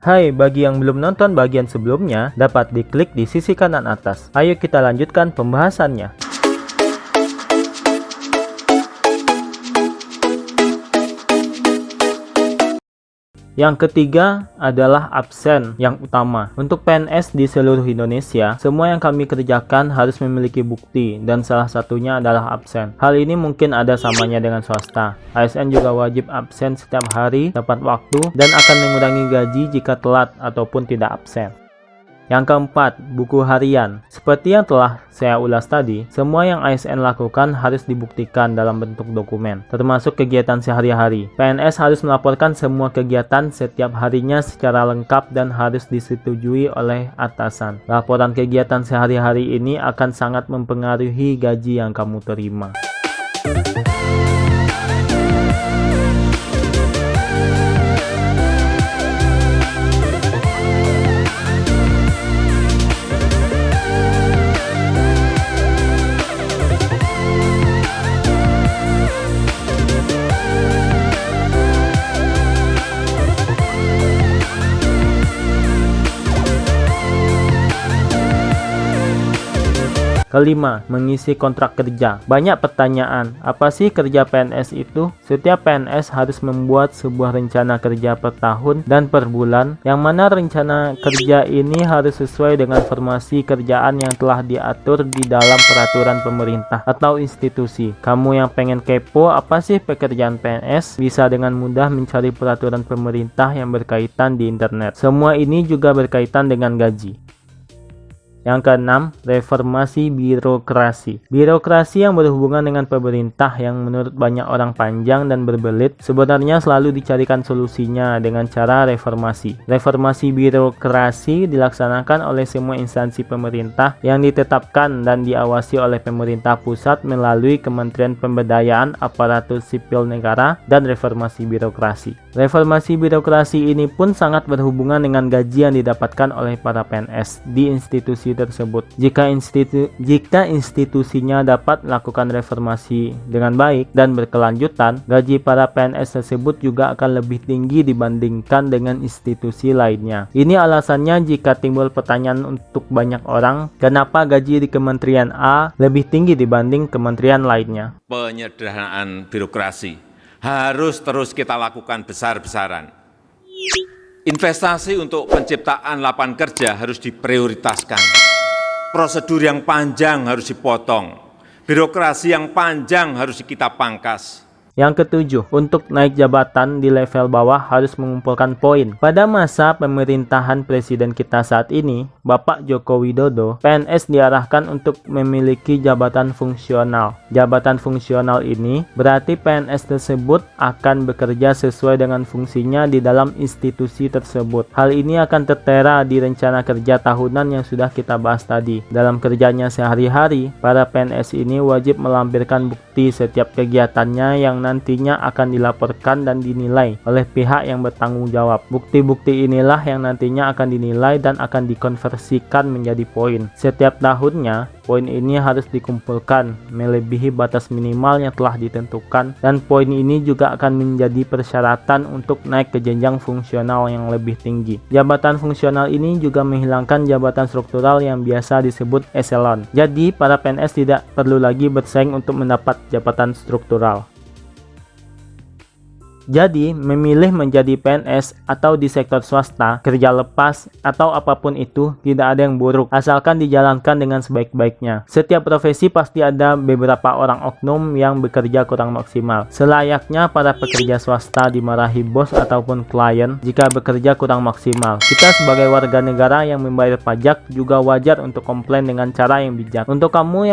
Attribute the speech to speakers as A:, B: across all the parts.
A: Hai, bagi yang belum nonton bagian sebelumnya, dapat diklik di sisi kanan atas. Ayo kita lanjutkan pembahasannya. Yang ketiga adalah absen yang utama. Untuk PNS di seluruh Indonesia, semua yang kami kerjakan harus memiliki bukti dan salah satunya adalah absen. Hal ini mungkin ada samanya dengan swasta. ASN juga wajib absen setiap hari tepat waktu dan akan mengurangi gaji jika telat ataupun tidak absen. Yang keempat, buku harian. Seperti yang telah saya ulas tadi, semua yang ASN lakukan harus dibuktikan dalam bentuk dokumen, termasuk kegiatan sehari-hari. PNS harus melaporkan semua kegiatan setiap harinya secara lengkap dan harus disetujui oleh atasan. Laporan kegiatan sehari-hari ini akan sangat mempengaruhi gaji yang kamu terima. Kelima, mengisi kontrak kerja. Banyak pertanyaan, apa sih kerja PNS itu? Setiap PNS harus membuat sebuah rencana kerja per tahun dan per bulan, yang mana rencana kerja ini harus sesuai dengan formasi kerjaan yang telah diatur di dalam peraturan pemerintah atau institusi. Kamu yang pengen kepo apa sih pekerjaan PNS? Bisa dengan mudah mencari peraturan pemerintah yang berkaitan di internet. Semua ini juga berkaitan dengan gaji. Yang keenam, reformasi birokrasi. Birokrasi yang berhubungan dengan pemerintah yang menurut banyak orang panjang dan berbelit, sebenarnya selalu dicarikan solusinya dengan cara reformasi. Reformasi birokrasi dilaksanakan oleh semua instansi pemerintah yang ditetapkan dan diawasi oleh pemerintah pusat melalui Kementerian Pemberdayaan Aparatur Sipil Negara dan Reformasi Birokrasi. Reformasi birokrasi ini pun sangat berhubungan dengan gaji yang didapatkan oleh para PNS di institusi tersebut. Jika institusinya dapat melakukan reformasi dengan baik dan berkelanjutan, gaji para PNS tersebut juga akan lebih tinggi dibandingkan dengan institusi lainnya. Ini alasannya jika timbul pertanyaan untuk banyak orang, kenapa gaji di Kementerian A lebih tinggi dibanding kementerian lainnya?
B: Penyederhanaan birokrasi harus terus kita lakukan besar-besaran. Investasi untuk penciptaan lapangan kerja harus diprioritaskan. Prosedur yang panjang harus dipotong. Birokrasi yang panjang harus kita pangkas.
A: Yang ketujuh, untuk naik jabatan di level bawah harus mengumpulkan poin. Pada masa pemerintahan presiden kita saat ini, Bapak Joko Widodo, PNS diarahkan untuk memiliki jabatan fungsional. Jabatan fungsional ini berarti PNS tersebut akan bekerja sesuai dengan fungsinya di dalam institusi tersebut. Hal ini akan tertera di rencana kerja tahunan yang sudah kita bahas tadi. Dalam kerjanya sehari-hari, para PNS ini wajib melampirkan bukti setiap kegiatannya yang nantinya akan dilaporkan dan dinilai oleh pihak yang bertanggung jawab. Bukti-bukti inilah yang nantinya akan dinilai dan akan dikonversikan menjadi poin. Setiap tahunnya, poin ini harus dikumpulkan melebihi batas minimal yang telah ditentukan, dan poin ini juga akan menjadi persyaratan untuk naik ke jenjang fungsional yang lebih tinggi. Jabatan fungsional ini juga menghilangkan jabatan struktural yang biasa disebut eselon. Jadi, para PNS tidak perlu lagi bersaing untuk mendapat jabatan struktural. Jadi, memilih menjadi PNS atau di sektor swasta, kerja lepas, atau apapun itu tidak ada yang buruk, asalkan dijalankan dengan sebaik-baiknya. Setiap profesi pasti ada beberapa orang oknum yang bekerja kurang maksimal. Selayaknya para pekerja swasta dimarahi bos ataupun klien jika bekerja kurang maksimal. Kita sebagai warga negara yang membayar pajak juga wajar untuk komplain dengan cara yang bijak. Untuk kamu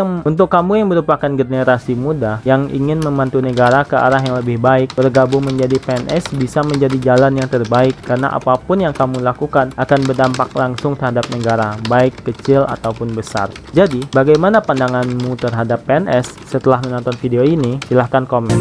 A: yang merupakan generasi muda yang ingin membantu negara ke arah yang lebih baik, bergabung menjadi PNS bisa menjadi jalan yang terbaik, karena apapun yang kamu lakukan akan berdampak langsung terhadap negara, baik kecil ataupun besar. Jadi, bagaimana pandanganmu terhadap PNS? Setelah menonton video ini, silahkan komen.